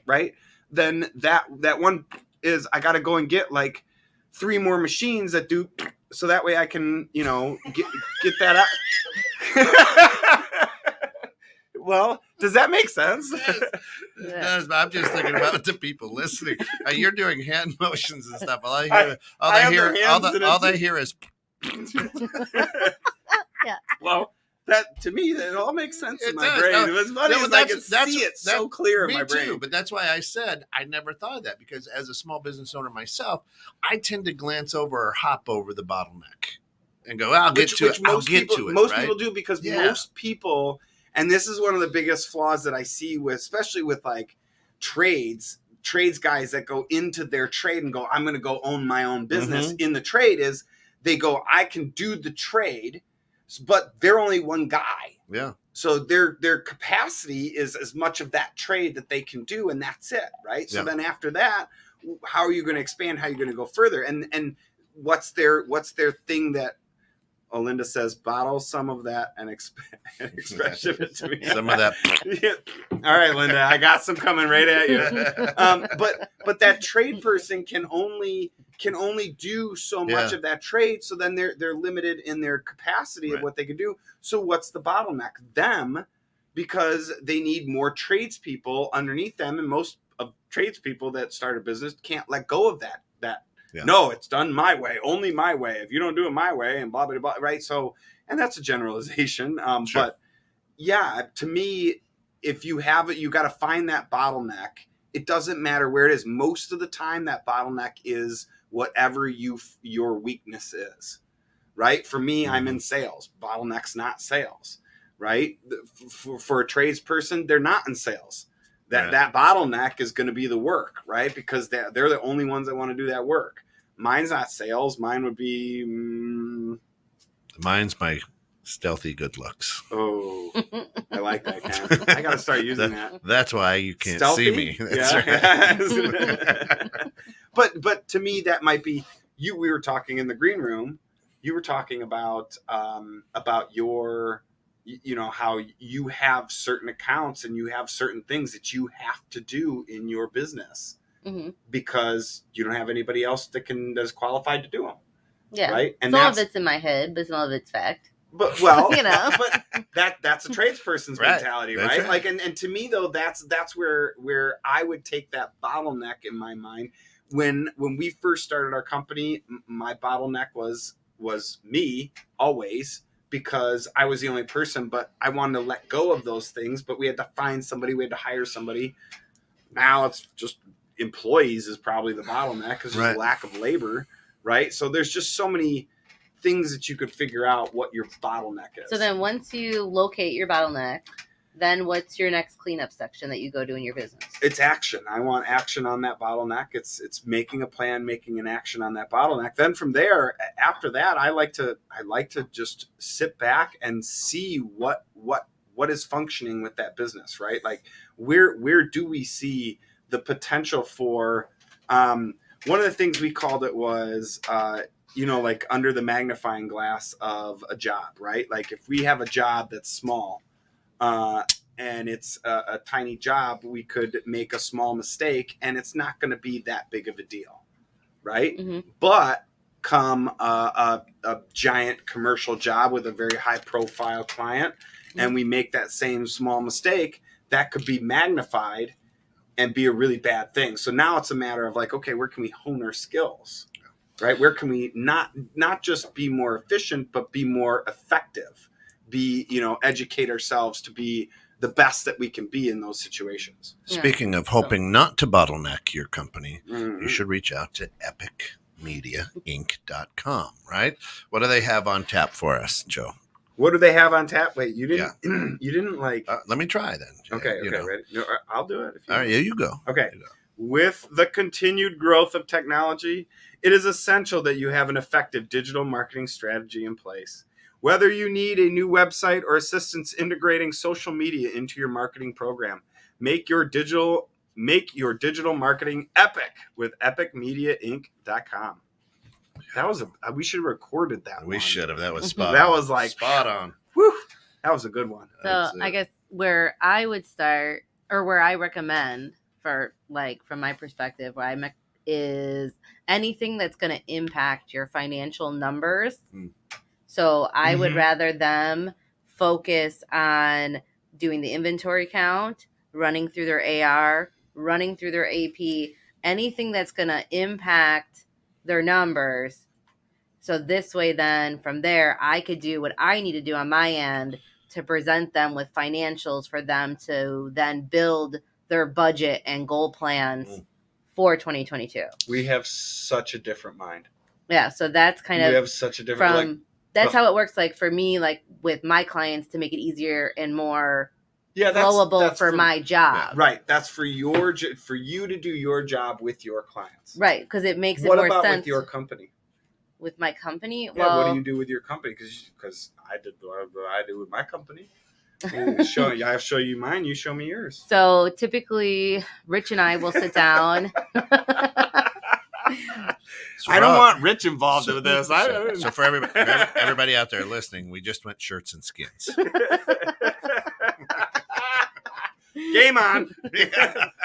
right, then that one is I got to go and get like 3 more machines that do, so that way I can get that out. Well, does that make sense? It does, but I'm just thinking about the people listening. You're doing hand motions and stuff. All they hear is. Yeah. Well, that to me, that all makes sense in my does. brain. No, It was funny because I can see it so clear in my brain. Too, but that's why I said I never thought of that, because as a small business owner myself, I tend to glance over or hop over the bottleneck and go, I'll get to it. Most people do, because most people, and this is one of the biggest flaws that I see with, especially with like trades guys that go into their trade and go, I'm going to go own my own business in the trade, is they go, I can do the trade, but they're only one guy. Yeah. So their capacity is as much of that trade that they can do, and that's it, right? So then after that, how are you going to expand? How are you going to go further? And what's their thing that Olinda says, bottle some of that and express it to me. Some of that. Yeah. All right, Linda, I got some coming right at you. But that trade person can only do so much of that trade. So then they're limited in their capacity of what they can do. So what's the bottleneck? Them, because they need more tradespeople underneath them, and most of tradespeople that start a business can't let go of that. Yeah. No, it's done my way, only my way. If you don't do it my way, and blah, blah, blah, right? So, and that's a generalization. Sure. But yeah, to me, if you have it, you got to find that bottleneck. It doesn't matter where it is. Most of the time, that bottleneck is whatever your weakness is, right? For me, I'm in sales. Bottleneck's not sales, right? For a tradesperson, they're not in sales. That bottleneck is going to be the work, right? Because they're the only ones that want to do that work. Mine's not sales. Mine would be... Mine's my stealthy good looks. Oh, I like that, Ken. I got to start using that. That's why you can't Stealthy? see me. That's right. But to me, that might be we were talking in the green room. You were talking about your, how you have certain accounts and you have certain things that you have to do in your business because you don't have anybody else that's qualified to do them. Yeah. Right. And some of it's in my head, but some of it's fact. But but that's a tradesperson's mentality, right? Like, and to me though, that's where I would take that bottleneck in my mind. When we first started our company, my bottleneck was me always, because I was the only person, but I wanted to let go of those things, but we had to find somebody, we had to hire somebody. Now it's just employees is probably the bottleneck because there's a lack of labor, right? So there's just so many things that you could figure out what your bottleneck is. So then once you locate your bottleneck, then what's your next cleanup section that you go do in your business? It's action. I want action on that bottleneck. It's making a plan, making an action on that bottleneck. Then from there, after that, I like to just sit back and see what is functioning with that business, right? Like where do we see the potential for one of the things we called it was like under the magnifying glass of a job, right? Like if we have a job that's small and it's a tiny job, we could make a small mistake and it's not going to be that big of a deal, right? But come a giant commercial job with a very high profile client and we make that same small mistake, that could be magnified and be a really bad thing. So now it's a matter of like, okay, where can we hone our skills? Right? Where can we not just be more efficient, but be more effective? Educate ourselves to be the best that we can be in those situations. Speaking of hoping not to bottleneck your company, you should reach out to epicmediainc.com, right? What do they have on tap for us, Joe? What do they have on tap? Wait, you didn't you didn't like let me try then. Okay, ready? No, I'll do it. All right, you go. Okay. With the continued growth of technology, it is essential that you have an effective digital marketing strategy in place. Whether you need a new website or assistance integrating social media into your marketing program, make your digital marketing epic with epicmediainc.com. That was we should have recorded that. We should have. That was spot on. That was like spot on. Whew, that was a good one. So I guess where I would start, or where I recommend for from my perspective, is anything that's going to impact your financial numbers. So I would rather them focus on doing the inventory count, running through their AR, running through their AP, anything that's going to impact their numbers. So this way, then from there, I could do what I need to do on my end to present them with financials for them to then build their budget and goal plans for 2022. We have such a different mind. Yeah. So that's kind of, we have such a different, that's how it works. Like for me, like with my clients, to make it easier and more flowable for my job. Right. That's for you to do your job with your clients. Right. Because it makes what it more about sense. With your company? With my company? Yeah, well, what do you do with your company? Because I did what I do with my company. I show you mine, you show me yours. So typically, Rich and I will sit down. I don't want Rich involved with this. So for everybody out there listening, we just went shirts and skins. Game on.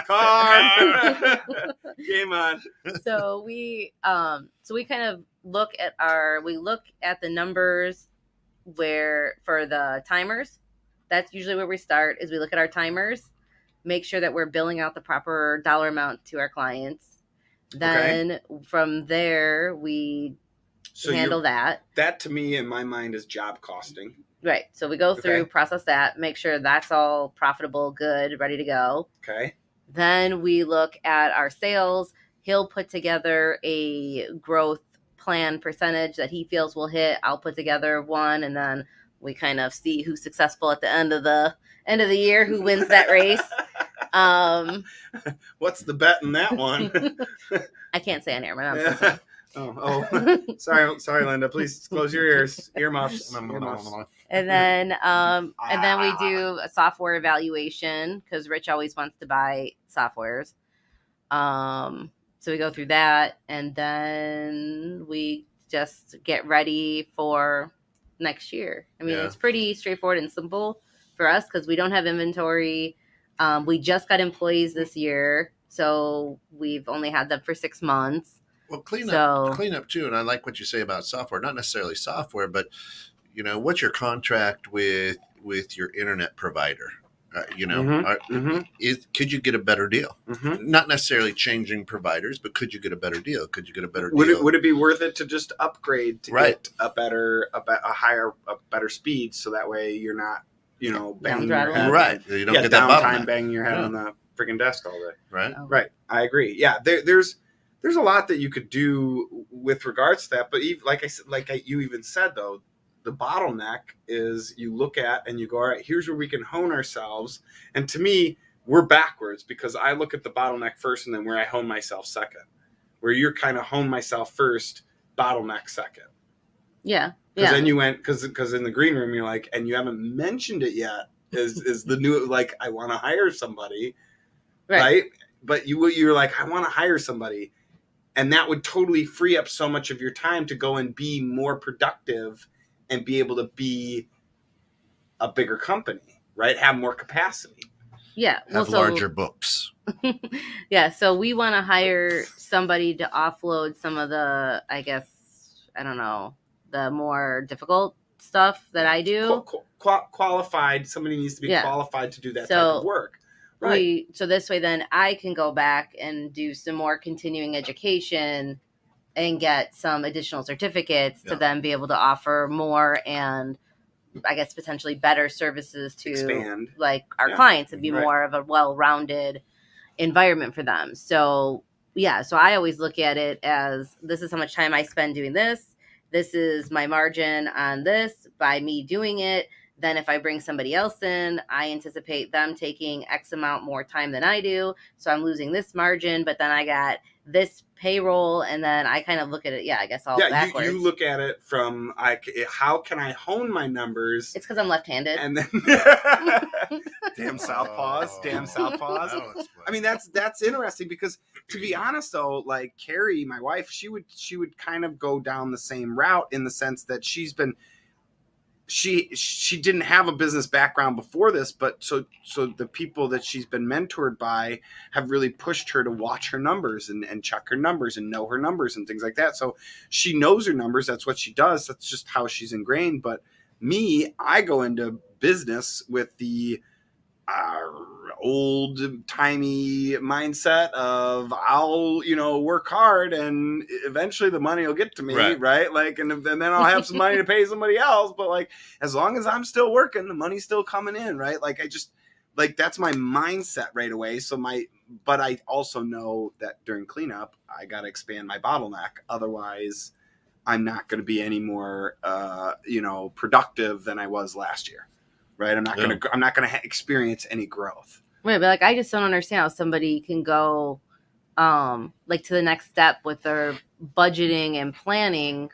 Car. Game on. So we kind of look at the numbers for the timers. That's usually where we start, is we look at our timers, make sure that we're billing out the proper dollar amount to our clients. Then from there, we handle that. That to me, in my mind, is job costing. Right. So we go through, process that, make sure that's all profitable, good, ready to go. Okay. Then we look at our sales. He'll put together a growth plan percentage that he feels will hit. I'll put together one, and then we kind of see who's successful at the end of the year, who wins that race. What's the bet in that one? I can't say on air. My mom's listening. Sorry, Linda. Please close your earmuffs. And then we do a software evaluation, because Rich always wants to buy softwares. So we go through that, and then we just get ready for next year. I mean, Yeah. it's pretty straightforward and simple for us because we don't have inventory. We just got employees this year, so we've only had them for 6 months. Well, clean So- up too. And I like what you say about software, not necessarily software, but what's your contract with your internet provider? Could you get a better deal? Mm-hmm. Not necessarily changing providers, but could you get a better deal? Could you get a better Would deal? it be worth it to just upgrade to Right. get a better speed, so that way you're not, banging your Downtrodden. head, Right. You don't yeah, get that downtime bottleneck. banging your head Yeah. on the freaking desk all day. Right. Oh. Right. I agree. Yeah. There's a lot that you could do with regards to that, but even, you even said though, the bottleneck is you look at and you go, all right, here's where we can hone ourselves. And to me, we're backwards because I look at the bottleneck first and then where I hone myself second. Where you're kind of hone myself first, bottleneck second. Yeah. Because then you went, because in the green room, you're like, and you haven't mentioned it yet, is the new, like, I want to hire somebody, right? But you're like, I want to hire somebody. And that would totally free up so much of your time to go and be more productive and be able to be a bigger company, right? Have more capacity. Yeah. Have larger books. Yeah. So we want to hire somebody to offload some of the, I guess, I don't know, the more difficult stuff that I do. Qualified. Somebody needs to be qualified to do that type of work. Right. So this way, then I can go back and do some more continuing education and get some additional certificates to then be able to offer more and I guess potentially better services to expand, like our clients and be more of a well-rounded environment for them. So so I always look at it as this is how much time I spend doing this. This is my margin on this by me doing it. Then if I bring somebody else in, I anticipate them taking X amount more time than I do. So I'm losing this margin, but then I got this payroll. And then I kind of look at it, I guess all backwards. You look at it from, how can I hone my numbers? It's because I'm left-handed. And then, damn southpaws. I mean, that's interesting because to be honest though, like Carrie, my wife, she would kind of go down the same route in the sense that she's been, she didn't have a business background before this, but so the people that she's been mentored by have really pushed her to watch her numbers and check her numbers and know her numbers and things like that. So she knows her numbers. That's what she does. That's just how she's ingrained. But me, I go into business with the old timey mindset of I'll work hard and eventually the money will get to me, right? Like and then I'll have some money to pay somebody else, but like as long as I'm still working, the money's still coming in, right? Like I just like that's my mindset right away. But I also know that during cleanup I got to expand my bottleneck, otherwise I'm not going to be any more productive than I was last year. Right, I'm not gonna experience any growth. Right, but like I just don't understand how somebody can go, like to the next step with their budgeting and planning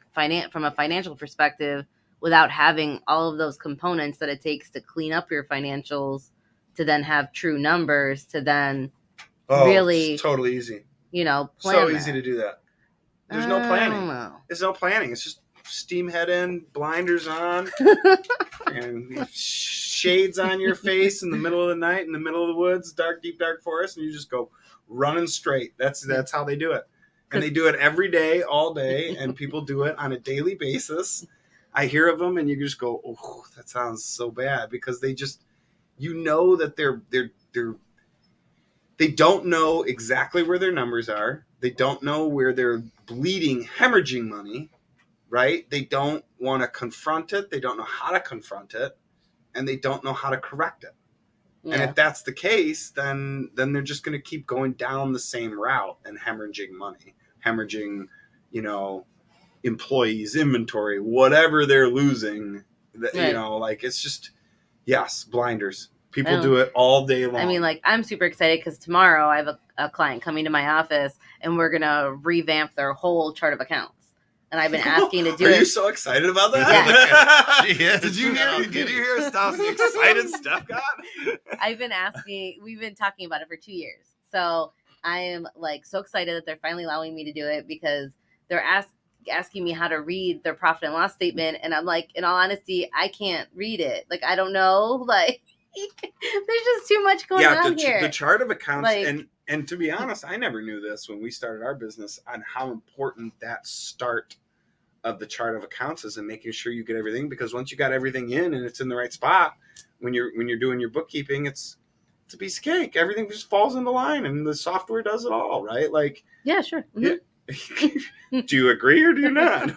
from a financial perspective without having all of those components that it takes to clean up your financials to then have true numbers to then really it's totally easy. Plan so that. Easy to do that. There's no planning. There's no planning. It's just steam head in, blinders on, and shades on your face in the middle of the night, in the middle of the woods, deep dark forest, and you just go running straight. That's how they do it, and they do it every day, all day, and people do it on a daily basis. I hear of them, and you just go, "Oh, that sounds so bad," because they just, that they don't know exactly where their numbers are. They don't know where they're bleeding, hemorrhaging money. Right? They don't want to confront it. They don't know how to confront it, and they don't know how to correct it. Yeah. And if that's the case, then they're just going to keep going down the same route and hemorrhaging money, employees, inventory, whatever they're losing. Like it's just, blinders. People do it all day long. I mean, like I'm super excited because tomorrow I have a client coming to my office, and we're gonna revamp their whole chart of accounts. And I've been asking to do it. Are you so excited about that? Yeah. She is. Did you hear how excited Steph got? We've been talking about it for 2 years. So I am like so excited that they're finally allowing me to do it because they're asking me how to read their profit and loss statement, and I'm like, in all honesty, I can't read it. Like, I don't know. Like, there's just too much going on here. The chart of accounts, Like, and to be honest, I never knew this when we started our business on how important that start of the chart of accounts is, and making sure you get everything, because once you got everything in and it's in the right spot, when you're doing your bookkeeping, it's a piece of cake. Everything just falls into line, and the software does it all, right? Like, yeah, sure. Mm-hmm. Yeah. Do you agree or do you not?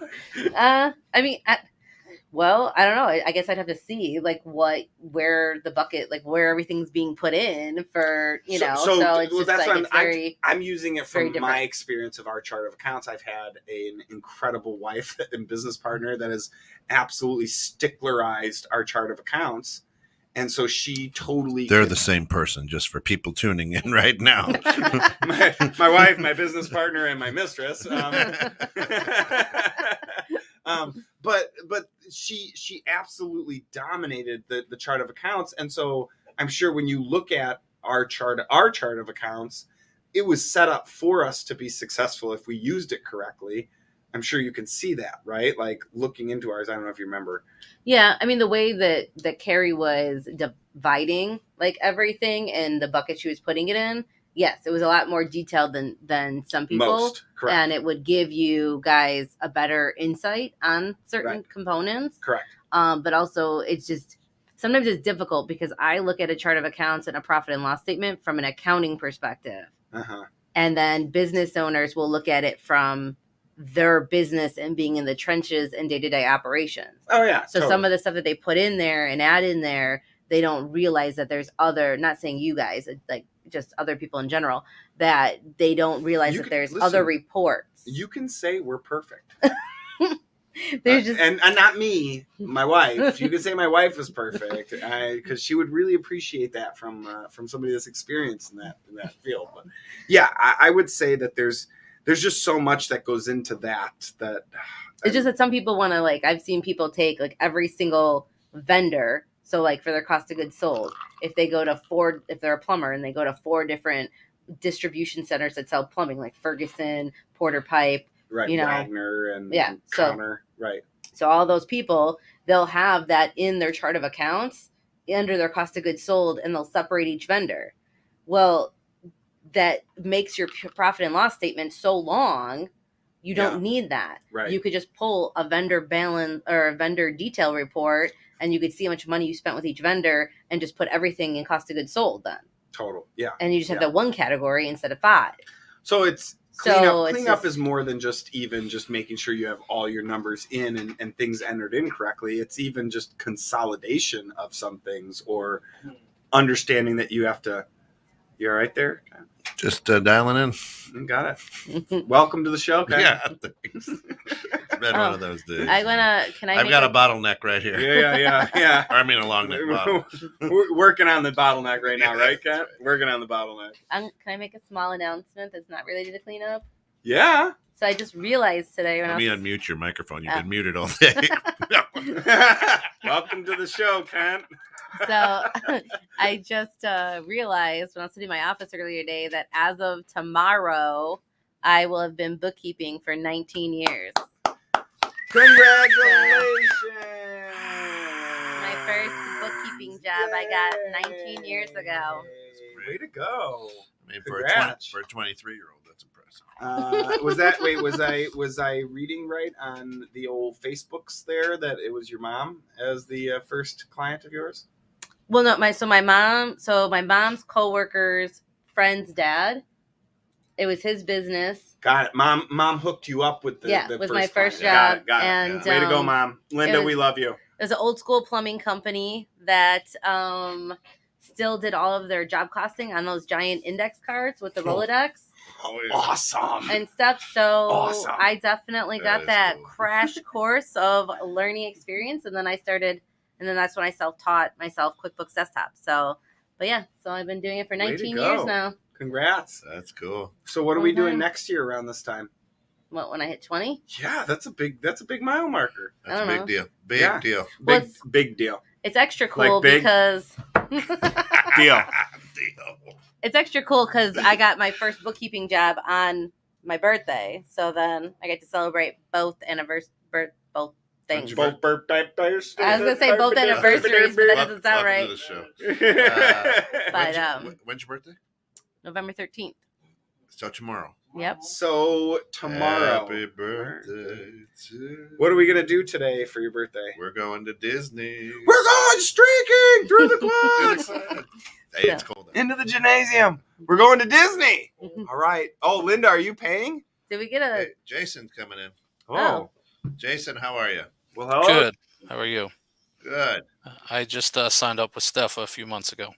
I mean, well, I don't know. I guess I'd have to see like where the bucket, like where everything's being put in for, you know. So it's just that's like what I'm using it from different. my experience of our chart of accounts. I've had an incredible wife and business partner that has absolutely sticklerized our chart of accounts. And so she totally... They're the same person, just for people tuning in right now. my wife, my business partner, and my mistress. But she absolutely dominated the chart of accounts. And so I'm sure when you look at our chart of accounts, it was set up for us to be successful if we used it correctly. I'm sure you can see that, right? Like looking into ours, I don't know if you remember. Yeah, I mean the way that Carrie was dividing like everything and the bucket she was putting it in. Yes, it was a lot more detailed than some people. Most, correct. And it would give you guys a better insight on certain components. Correct. But also it's just sometimes it's difficult because I look at a chart of accounts and a profit and loss statement from an accounting perspective. Uh-huh. And then business owners will look at it from their business and being in the trenches and day-to-day operations. Oh yeah. So some of the stuff that they put in there and add in there, they don't realize that there's other, not saying you guys, like just other people in general, that they don't realize that there's other reports. You can say we're perfect. There's just and not me, my wife. You could say my wife is perfect, because she would really appreciate that from somebody that's experienced in that field. But yeah, I would say that there's just so much that goes into that. It's just that some people want to, like, I've seen people take like every single vendor. So like for their cost of goods sold, if they go to if they're a plumber and they go to 4 different distribution centers that sell plumbing, like Ferguson, Porter Pipe, right, you know, Wagner and So, Connor, right. So all those people, they'll have that in their chart of accounts under their cost of goods sold, and they'll separate each vendor. Well, that makes your profit and loss statement so long. You don't need that. Right. You could just pull a vendor balance or a vendor detail report, and you could see how much money you spent with each vendor and just put everything in cost of goods sold then. Total. Yeah. And you just have that one category instead of 5. So it's cleanup is more than just making sure you have all your numbers in and things entered in correctly. It's even just consolidation of some things, or understanding that you have to... You all right there? Just dialing in. You got it. Welcome to the show, Ken. Yeah, thanks. It's been one of those days. I've got a bottleneck right here. Yeah. Or I mean a long neck bottle. We're working on the bottleneck right now, right, Ken? Working on the bottleneck. Can I make a small announcement that's not related to cleanup? Yeah. So I just realized today when Let me unmute your microphone. You've been muted all day. Welcome to the show, Ken. So I just realized when I was sitting in my office earlier today that as of tomorrow, I will have been bookkeeping for 19 years. Congratulations! My first bookkeeping job I got 19 years ago. Way to go! I mean, for a 23-year-old, that's impressive. Was I reading right on the old Facebooks there that it was your mom as the first client of yours? Well, no, my mom's coworker's friend's dad. It was his business. Got it. Mom hooked you up with the with first my first client. job. Got it. And way to go, Mom. Linda, we love you. It was an old school plumbing company that still did all of their job costing on those giant index cards with the Rolodex. Oh, yeah. Awesome. And stuff. So awesome. I definitely got that crash course of learning experience, and then that's when I self-taught myself QuickBooks Desktop. So I've been doing it for 19 years now. Congrats. That's cool. So what are we doing next year around this time? What, when I hit 20? Yeah, that's a big mile marker. That's a big deal. Deal. Big deal. It's extra cool because deal. it's extra cool because I got my first bookkeeping job on my birthday, so then I get to celebrate both both things. Both birthdays. I was gonna say both anniversaries, but that doesn't sound right. To the show. But When's your birthday? November 13th. So tomorrow. Yep. So tomorrow. Happy birthday to What are we gonna do today for your birthday? We're going to Disney. We're going streaking through the quads Hey, it's cold out. into the gymnasium. We're going to Disney. Mhm. All right. Oh, Linda, are you paying? Did we get a? Hey, Jason's coming in. Oh. Jason, how are you? Well, hello. Good. How are you? Good. I just signed up with Steph a few months ago,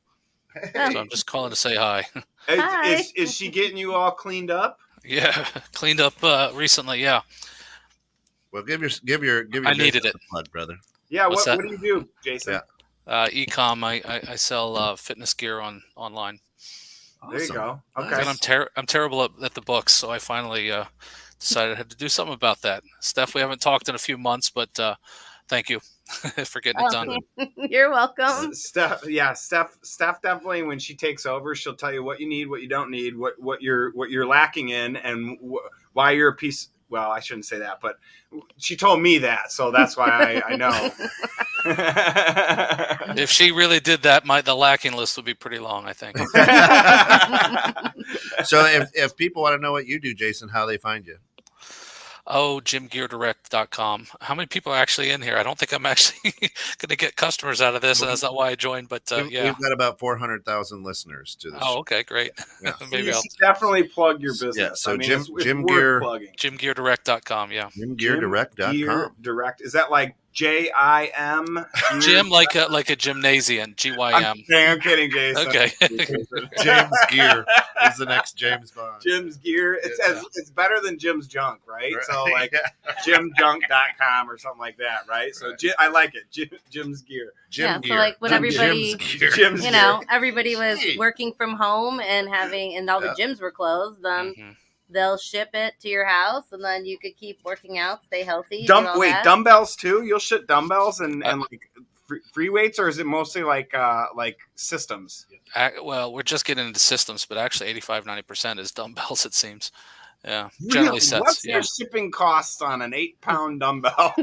Hey. so I'm just calling to say hi. Hi. Is she getting you all cleaned up? Yeah, cleaned up recently. Yeah, Well, give your I needed Jason it. a plug, brother. Yeah. What's What that? do you do, Jason? Yeah. E-com. I sell fitness gear online. There you Awesome. go. Nice. Okay. And I'm terrible at the books, so I finally decided I had to do something about that. Steph, we haven't talked in a few months, but thank you for getting it done. You're welcome. Steph definitely, when she takes over, she'll tell you what you need, what you don't need, what you're lacking in, and why you're a piece. Well, I shouldn't say that, but she told me that, so that's why I know. If she really did that, the lacking list would be pretty long, I think. So if people want to know what you do, Jason, how they find you? Oh, gymgeardirect.com. How many people are actually in here? I don't think I'm actually going to get customers out of this, and that's not why I joined. But yeah. We've got about 400,000 listeners to this. Oh, okay, great. Yeah. Maybe you I'll should definitely plug your business. Yeah, so it's Gym worth Gear- plugging. gymgeardirect.com. Yeah, GymGearDirect.com. Gear Direct. Is that like JIM? gym like a gymnasium. GYM. I'm kidding, Jason. Okay. James Gear is the next James Bond. Jim's Gear. It's better than Jim's Junk, right? Right. So like jimjunk.com or something like that, right? So Right. I like it. Jim's Gear. Jim Yeah, so Gear. like when everybody- Jim's Gear. Jim's You Gear. know, everybody was Hey. working from home and all the gyms were closed. Mhm. They'll ship it to your house, and then you could keep working out, stay healthy. do all that. Dumbbells too? You'll ship dumbbells and Uh, like free weights, or is it mostly like systems? Well, we're just getting into systems, but actually 85-90% is dumbbells, it seems. Yeah, Really? generally sets. What's Yeah. your shipping costs on an 8-pound dumbbell?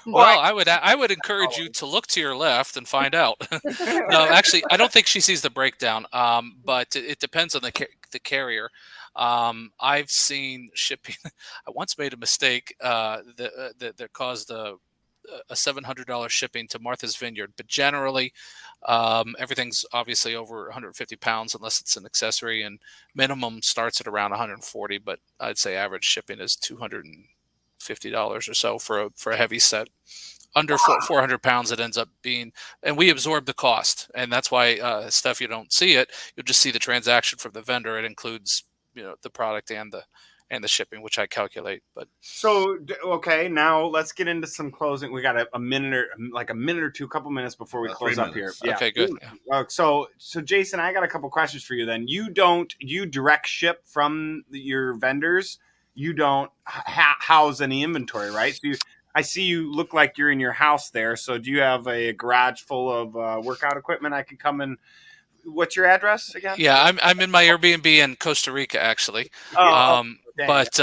Well, I would encourage you to look to your left and find out. No, actually, I don't think she sees the breakdown. But it depends on the carrier. I've seen shipping. I once made a mistake that caused a $700 shipping to Martha's Vineyard, but generally everything's obviously over 150 pounds unless it's an accessory, and minimum starts at around 140, but I'd say average shipping is $250 or so for a heavy set. Under 400 pounds, it ends up being, and we absorb the cost, and that's why Steph, you don't see it. You'll just see the transaction from the vendor. It includes the product and the shipping, which I calculate. But So okay, now let's get into some closing. We got a minute or two, couple minutes before we About close 3 up here. minutes. Yeah. Okay, good. So Jason, I got a couple questions for you. Then you direct ship from your vendors. You don't house any inventory, right? So I see you look like you're in your house there. So do you have a garage full of workout equipment? I can come and. What's your address again? yeah, I'm in my Airbnb in Costa Rica, actually. Dang. But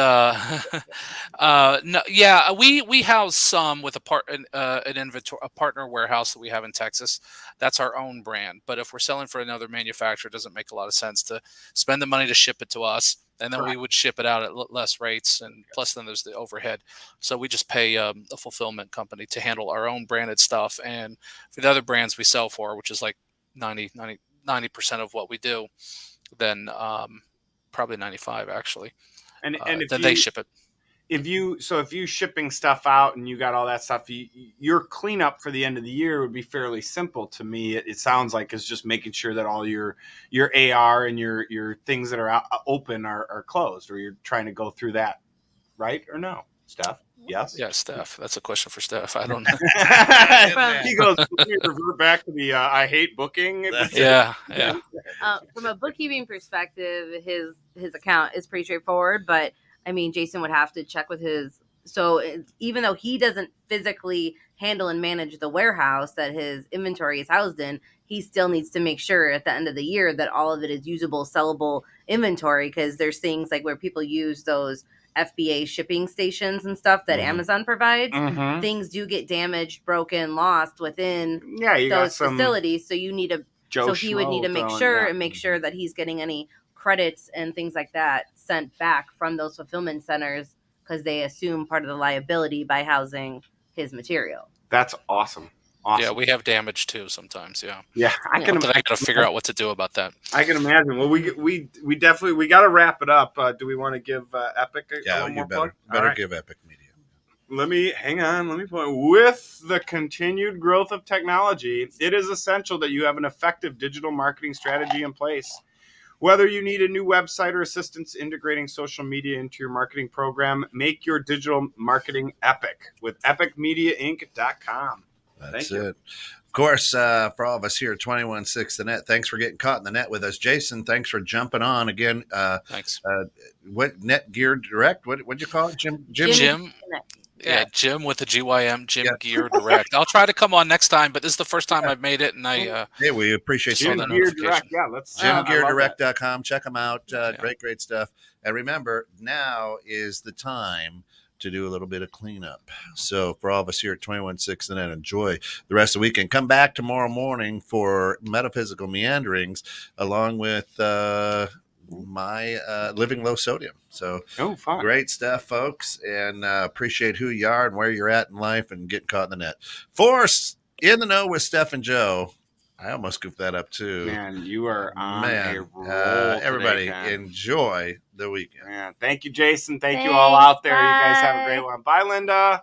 no, yeah, we house some with an inventory, a partner warehouse that we have in Texas. That's our own brand. But if we're selling for another manufacturer, it doesn't make a lot of sense to spend the money to ship it to us, and then we would ship it out at less rates, and plus then there's the overhead. So we just pay a fulfillment company to handle our own branded stuff, and for the other brands we sell for, which is like 90% of what we do, then probably 95 actually. And if then they ship it. If you shipping stuff out and you got all that stuff, your cleanup for the end of the year would be fairly simple to me. It sounds like it's just making sure that all your AR and your things that are open are closed, or you're trying to go through that, right or no, Steph? Yes. Yeah, Steph. That's a question for Steph. I don't know. He goes, "Can we revert back to the I hate booking." Yeah. From a bookkeeping perspective, his account is pretty straightforward, but I mean, Jason would have to check with his. So even though he doesn't physically handle and manage the warehouse that his inventory is housed in, he still needs to make sure at the end of the year that all of it is usable, sellable inventory, because there's things like where people use those FBA shipping stations and stuff that Amazon provides. Things do get damaged, broken, lost within those facilities. So you need to, he would need to make sure that he's getting any credits and things like that sent back from those fulfillment centers, because they assume part of the liability by housing his material. That's awesome. Yeah, we have damage too sometimes. Yeah, I got to figure out what to do about that. I can imagine. Well, we definitely got to wrap it up. Do we want to give Epic one more plug? Better give Epic Media. Let me point. With the continued growth of technology, it is essential that you have an effective digital marketing strategy in place. Whether you need a new website or assistance integrating social media into your marketing program, make your digital marketing epic with epicmediainc.com. That's it. Of course, for all of us here at 216 The Net, thanks for getting caught in the net with us. Jason, thanks for jumping on again. Thanks. What Net Gear Direct? What'd you call it? Jim? Yeah, Jim with the GYM, Jim Gear Direct. I'll try to come on next time, but this is the first time I've made it, and hey, we appreciate Jim Gear Direct. Yeah, let's JimGearDirect.com. Check them out. Great stuff. And remember, now is the time to do a little bit of cleanup. So for all of us here at 216 The Net, enjoy the rest of the weekend. Come back tomorrow morning for Metaphysical Meanderings, along with my Living Low Sodium. So great stuff, folks, and appreciate who you are and where you're at in life and getting caught in the net. Force In the Know with Steph and Joe. I almost goofed that up too. Man, you are on a roll everybody, today, enjoy the weekend. Thank you, Jason. Thanks, you all out there. Bye. You guys have a great one. Bye, Linda.